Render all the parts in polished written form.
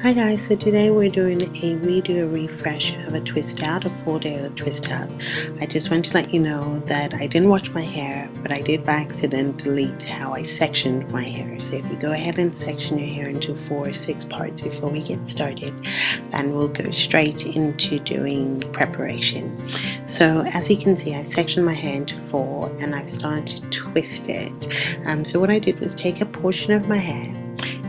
Hi guys, so today we're doing a redo, a refresh of a twist out, a 4-day twist out. I just want to let you know that I didn't wash my hair, but I did by accident delete how I sectioned my hair. So if you go ahead and section your hair into 4 or 6 parts before we get started, then we'll go straight into doing preparation. So as you can see, I've sectioned my hair into 4 and I've started to twist it. So what I did was take a portion of my hair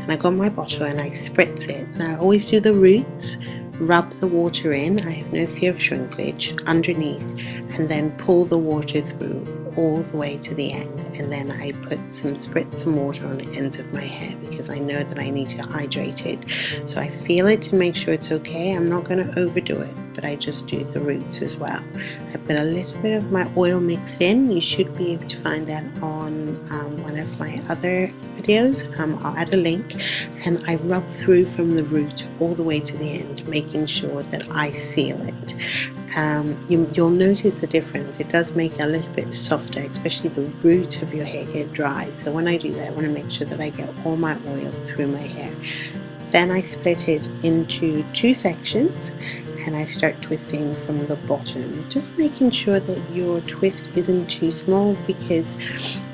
and I got my bottle and I spritz it. And I always do the roots, rub the water in, I have no fear of shrinkage, underneath, and then pull the water through all the way to the end. And then I spritz some water on the ends of my hair because I know that I need to hydrate it. So I feel it to make sure it's okay. I'm not going to overdo it, but I just do the roots as well. I put a little bit of my oil mixed in. You should be able to find that on one of my other videos. I'll add a link, and I rub through from the root all the way to the end, making sure that I seal it. You'll notice the difference. It does make it a little bit softer, especially the root of your hair get dry. So when I do that, I want to make sure that I get all my oil through my hair. Then I split it into 2 sections and I start twisting from the bottom, just making sure that your twist isn't too small, because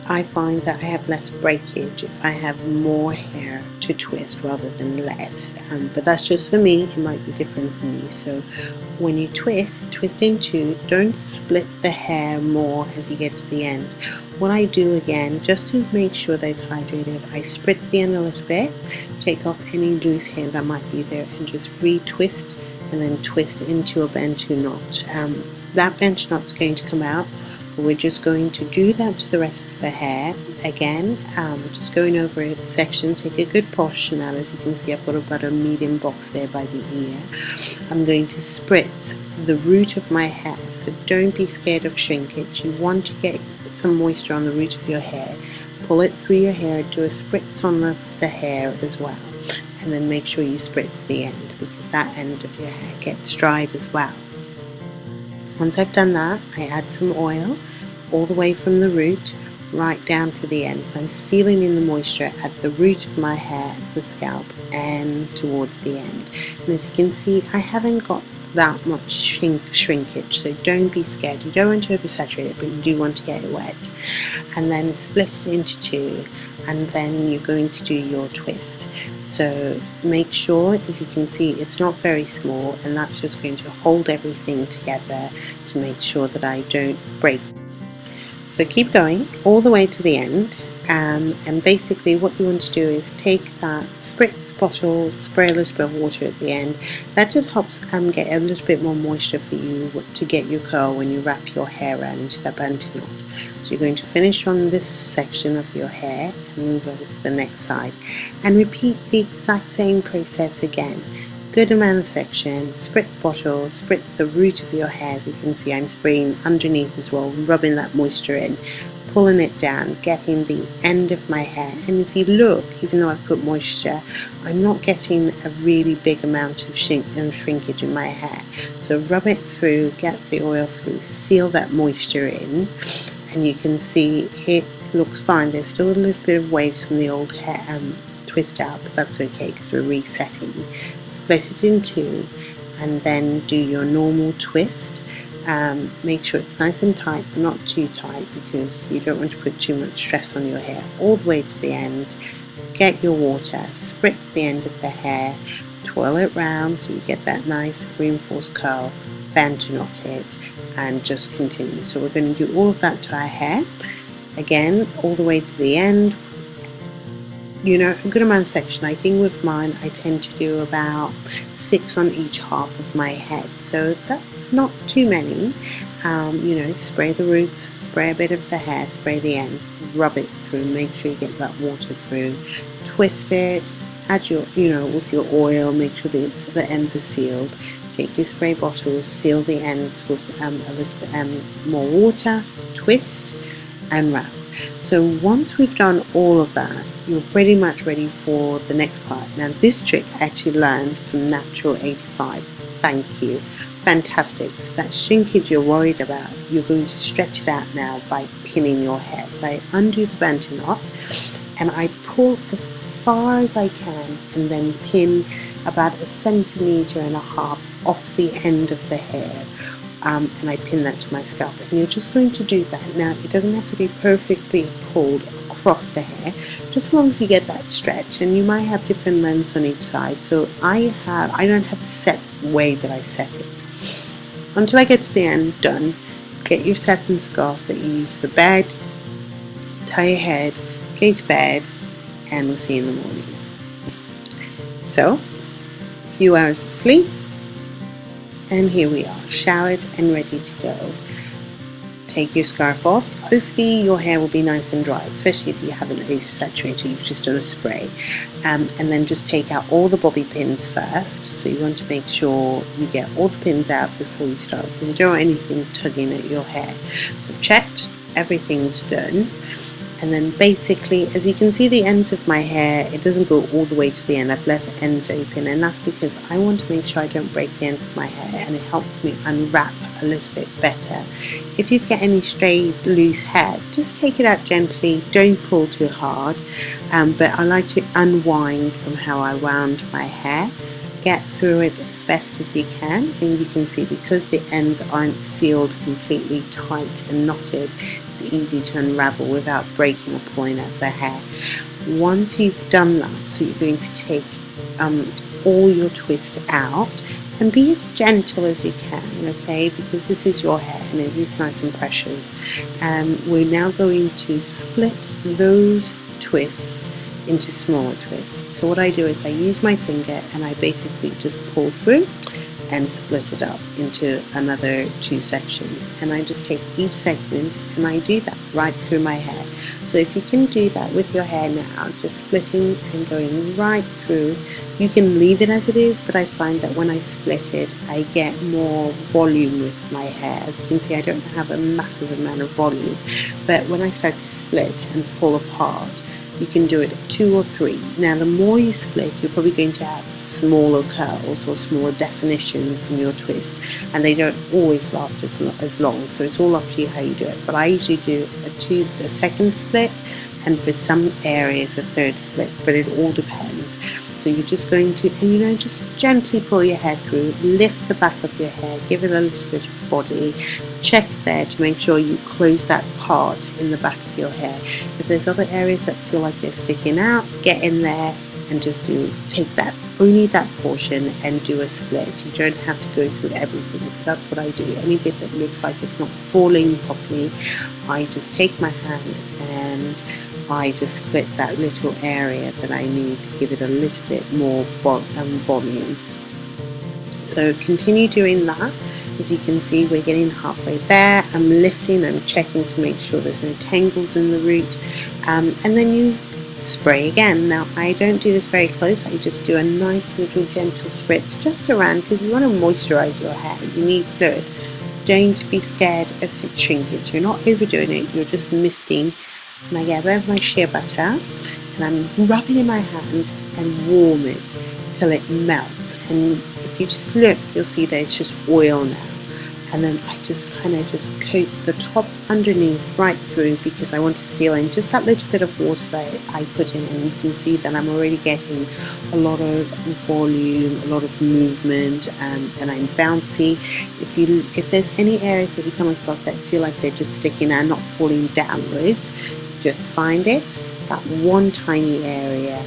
I find that I have less breakage if I have more hair to twist rather than less. But that's just for me. It might be different for you. So when you twist in 2, don't split the hair more as you get to the end. What I do again, just to make sure that it's hydrated, I spritz the end a little bit, take off any loose hair that might be there, and just retwist and then twist into a bantu knot. That bantu knot's going to come out, but we're just going to do that to the rest of the hair. Again, just going over it section, take a good portion out. As you can see, I've got about a medium box there by the ear. I'm going to spritz the root of my hair, so don't be scared of shrinkage. You want to get some moisture on the root of your hair. Pull it through your hair, do a spritz on the hair as well, and then make sure you spritz the end, because that end of your hair gets dried as well. Once I've done that, I add some oil all the way from the root right down to the end. So I'm sealing in the moisture at the root of my hair, the scalp, and towards the end. And as you can see, I haven't got that much shrinkage, so don't be scared. You don't want to oversaturate it, but you do want to get it wet. And then split it into 2, and then you're going to do your twist. So make sure, as you can see, it's not very small, and that's just going to hold everything together to make sure that I don't break. So keep going all the way to the end. And basically what you want to do is take that spritz bottle, spray a little bit of water at the end. That just helps get a little bit more moisture for you to get your curl when you wrap your hair around into that bantu knot. So you're going to finish on this section of your hair and move over to the next side and repeat the exact same process again. Good amount of section, spritz bottle, spritz the root of your hair. As you can see, I'm spraying underneath as well, rubbing that moisture in, pulling it down, getting the end of my hair. And if you look, even though I've put moisture, I'm not getting a really big amount of shrinkage in my hair. So rub it through, get the oil through, seal that moisture in, and you can see it looks fine. There's still a little bit of waves from the old hair twist out, but that's okay because we're resetting. Split it in 2 and then do your normal twist. Make sure it's nice and tight, but not too tight, because you don't want to put too much stress on your hair. All the way to the end, get your water, spritz the end of the hair, twirl it round so you get that nice reinforced curl, bantu knot it, and just continue. So we're going to do all of that to our hair. Again, all the way to the end. You know, a good amount of section. I think with mine I tend to do about 6 on each half of my head, so that's not too many. You know, spray the roots, spray a bit of the hair, spray the end, rub it through, make sure you get that water through, twist it, add your, with your oil, make sure that the ends are sealed. Take your spray bottle, seal the ends with a little bit more water, twist and wrap. So once we've done all of that, you're pretty much ready for the next part. Now this trick I actually learned from Natural 85. Thank you. Fantastic. So that shrinkage you're worried about, you're going to stretch it out now by pinning your hair. So I undo the bantu knot and I pull as far as I can and then pin about 1.5 centimeters off the end of the hair. And I pin that to my scalp, and you're just going to do that. Now it doesn't have to be perfectly pulled across the hair, just as long as you get that stretch, and you might have different lengths on each side. So I don't have the set way that I set it. Until I get to the end, done. Get your satin scarf that you use for bed, tie your head, go to bed, and we'll see you in the morning. So, few hours of sleep, and here we are, showered and ready to go. Take your scarf off. Hopefully your hair will be nice and dry, especially if you haven't oversaturated, you've just done a spray. And then just take out all the bobby pins first. So you want to make sure you get all the pins out before you start, because you don't want anything tugging at your hair. So I've checked, everything's done. And then basically, as you can see, the ends of my hair, it doesn't go all the way to the end. I've left ends open, and that's because I want to make sure I don't break the ends of my hair, and it helps me unwrap a little bit better. If you get any stray loose hair, just take it out gently, don't pull too hard, but I like to unwind from how I wound my hair. Get through it as best as you can, and you can see, because the ends aren't sealed completely tight and knotted, it's easy to unravel without breaking or pulling at the hair. Once you've done that, so you're going to take all your twist out, and be as gentle as you can, okay, because this is your hair and it is nice and precious. We're now going to split those twists into smaller twists. So what I do is I use my finger and I basically just pull through and split it up into another 2 sections, and I just take each segment and I do that right through my hair. So if you can do that with your hair now, just splitting and going right through. You can leave it as it is, but I find that when I split it, I get more volume with my hair. As you can see, I don't have a massive amount of volume, but when I start to split and pull apart, you can do it 2 or 3. Now the more you split, you're probably going to have smaller curls or smaller definition from your twist, and they don't always last as long, so it's all up to you how you do it. But I usually do a second split, and for some areas a 3rd split, but it all depends. So you're just going to, and just gently pull your hair through, lift the back of your hair, give it a little bit of body, check there to make sure you close that part in the back of your hair. If there's other areas that feel like they're sticking out, get in there and just take that, only that portion, and do a split. You don't have to go through everything, so that's what I do. Any bit that looks like it's not falling properly, I just take my hand and I just split that little area that I need to give it a little bit more volume. So continue doing that. As you can see, we're getting halfway there. I'm lifting, I'm checking to make sure there's no tangles in the root, and then you spray again. Now I don't do this very close, I just do a nice little gentle spritz just around, because you want to moisturize your hair, you need fluid. Don't be scared of shrinkage, you're not overdoing it, you're just misting. And I get a bit of my shea butter and I'm rubbing in my hand and warm it till it melts. And if you just look, you'll see there's just oil now. And then I just kind of just coat the top underneath right through, because I want to seal in just that little bit of water that I put in, and you can see that I'm already getting a lot of volume, a lot of movement, and I'm bouncy. If there's any areas that you come across that feel like they're just sticking out, not falling downwards, just find it, that one tiny area,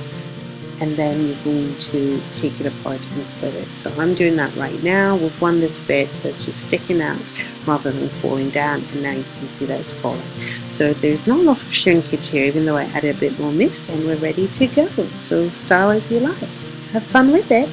and then you're going to take it apart and split it. So I'm doing that right now with one little bit that's just sticking out rather than falling down, and now you can see that it's falling. So there's not a lot of shrinkage here, even though I added a bit more mist, and we're ready to go. So style as you like. Have fun with it.